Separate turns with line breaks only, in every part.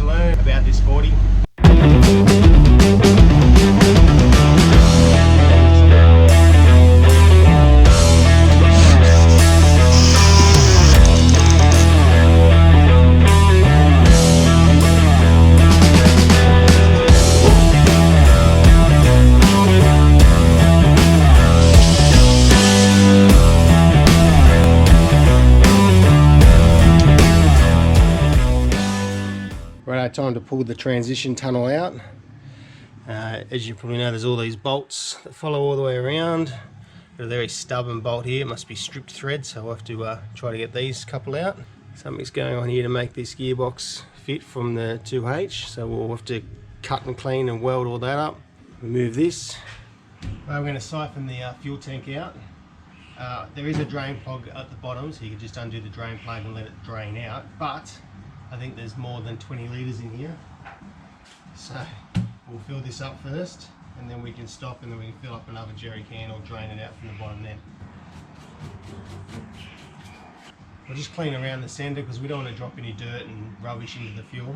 learn about this 40. Time to pull the transition tunnel out. As you probably know, there's all these bolts that follow all the way around. Got a very stubborn bolt here, it must be stripped thread, so I'll have to try to get these couple out. Something's going on here to make this gearbox fit from the 2H, so we'll have to cut and clean and weld all that up. Remove this. We're going to siphon the fuel tank out. There is a drain plug at the bottom, so you can just undo the drain plug and let it drain out, but I think there's more than 20 litres in here. So we'll fill this up first and then we can stop and then we can fill up another jerry can or drain it out from the bottom then. We'll just clean around the sender because we don't want to drop any dirt and rubbish into the fuel.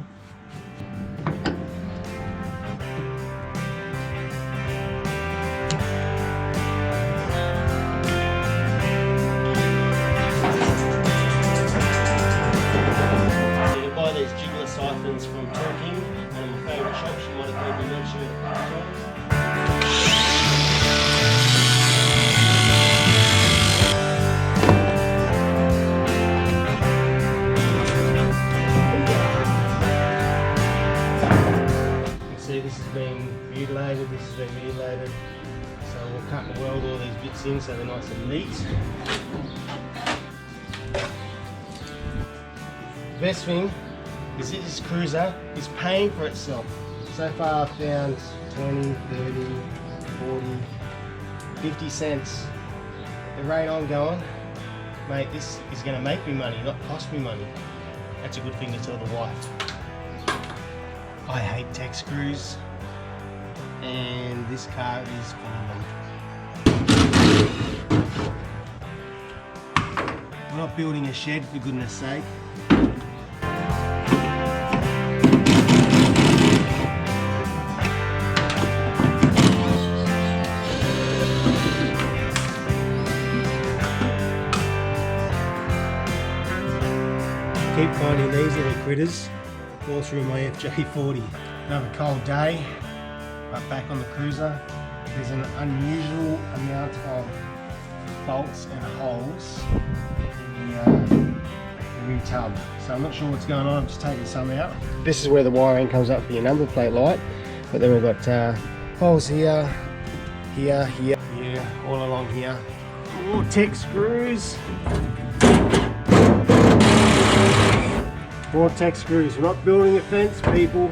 Siphons from Turkey, one of my favourite shops. You might have heard me mention it a couple of times. You can see this is being mutilated, this is being mutilated. So we'll cut and weld all these bits in so they're nice and neat. The best thing is this cruiser is paying for itself. So far I've found 20, 30, 40, 50 cents. The rate I'm going, mate, this is going to make me money, not cost me money. That's a good thing to tell the wife. I hate tech screws, and this car is full of them. We're not building a shed, for goodness sake. Keep finding these little critters all through my FJ40. Another cold day, but back on the cruiser. There's an unusual amount of bolts and holes in the rear tub. So I'm not sure what's going on, I'm just taking some out. This is where the wiring comes up for your number plate light. But then we've got holes here, here, here, here, all along here. More tech screws. More tech screws. We're not building a fence, people.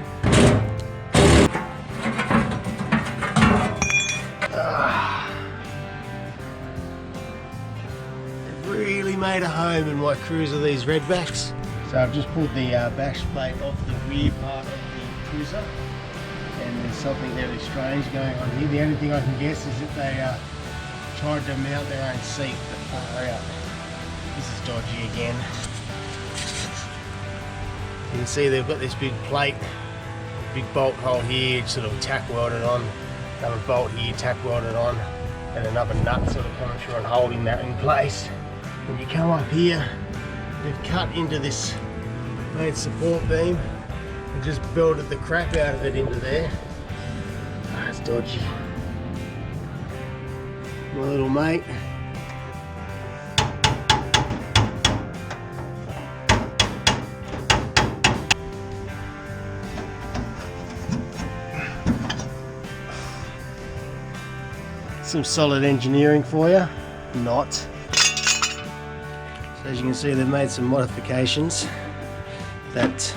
They've really made a home in my cruiser, these Redbacks. So I've just pulled the bash plate off the rear part of the cruiser, and there's something really strange going on here. The only thing I can guess is that they tried to mount their own seat, but far out. This is dodgy again. You can see they've got this big plate, big bolt hole here, sort of tack welded on, another bolt here, tack welded on, and another nut sort of coming through and holding that in place. When you come up here, they've cut into this main support beam and just belted the crap out of it into there. That's dodgy. My little mate. Some solid engineering for you. Not. So as you can see, they've made some modifications that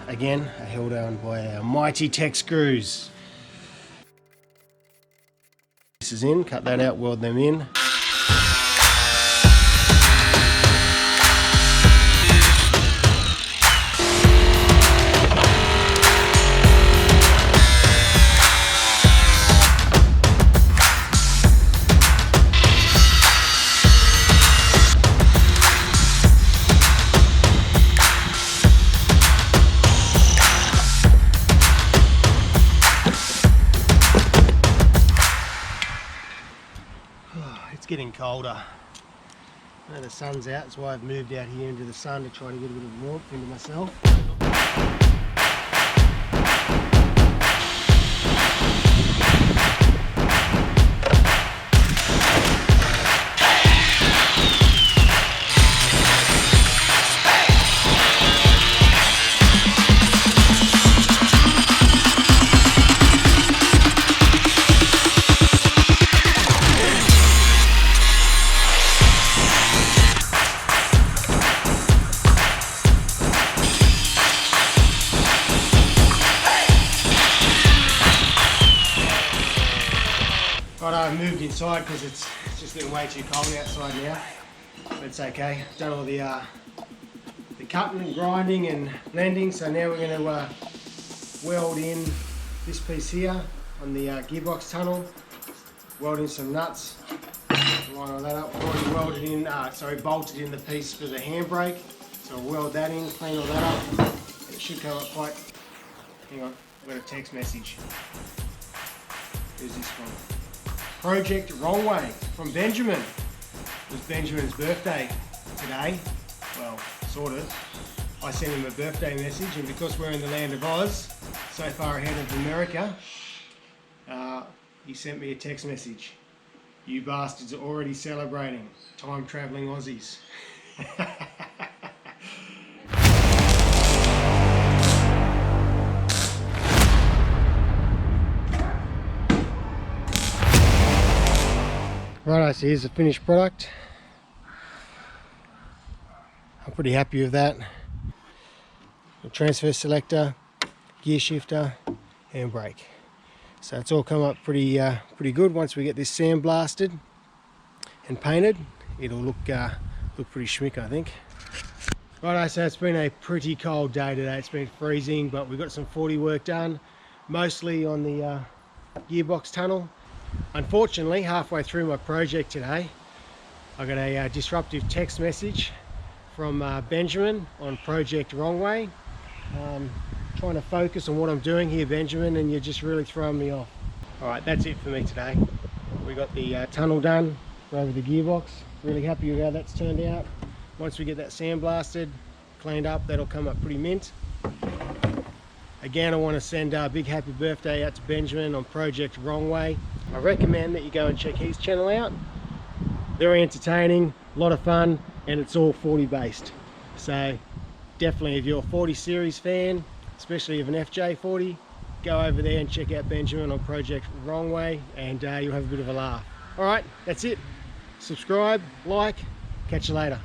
again are held on by our mighty tech screws. This is in, cut that out, weld them in. colder. Now the sun's out, that's why I've moved out here into the sun to try to get a bit of warmth into myself. Right, I've moved inside because it's just getting way too cold outside now, but it's okay. Done all the cutting and grinding and blending, so now we're going to weld in this piece here on the gearbox tunnel, weld in some nuts, line all that up. We've already welded in, bolted in the piece for the handbrake, so I'll weld that in, clean all that up, and it should come up quite, hang on, I've got a text message. Who's this from? Project Wrong Way from Benjamin. It was Benjamin's birthday today. Well, sort of. I sent him a birthday message, and because we're in the land of Oz, so far ahead of America, he sent me a text message. You bastards are already celebrating. Time travelling Aussies. Right, so here's the finished product. I'm pretty happy with that. The transfer selector, gear shifter, handbrake. So it's all come up pretty good. Once we get this sandblasted and painted, it'll look pretty schmick, I think. Right, so it's been a pretty cold day today. It's been freezing, but we've got some 40 work done, mostly on the gearbox tunnel. Unfortunately, halfway through my project today, I got a disruptive text message from Benjamin on Project Wrong Way. Trying to focus on what I'm doing here, Benjamin, and you're just really throwing me off. Alright, that's it for me today. We got the tunnel done over the gearbox. Really happy with how that's turned out. Once we get that sandblasted, cleaned up, that'll come up pretty mint. Again, I want to send a big happy birthday out to Benjamin on Project Wrong Way. I recommend that you go and check his channel out. Very entertaining, a lot of fun, and it's all 40 based. So definitely, if you're a 40 series fan, especially of an FJ40, go over there and check out Benjamin on Project Wrong Way, and you'll have a bit of a laugh. Alright, that's it. Subscribe, like, catch you later.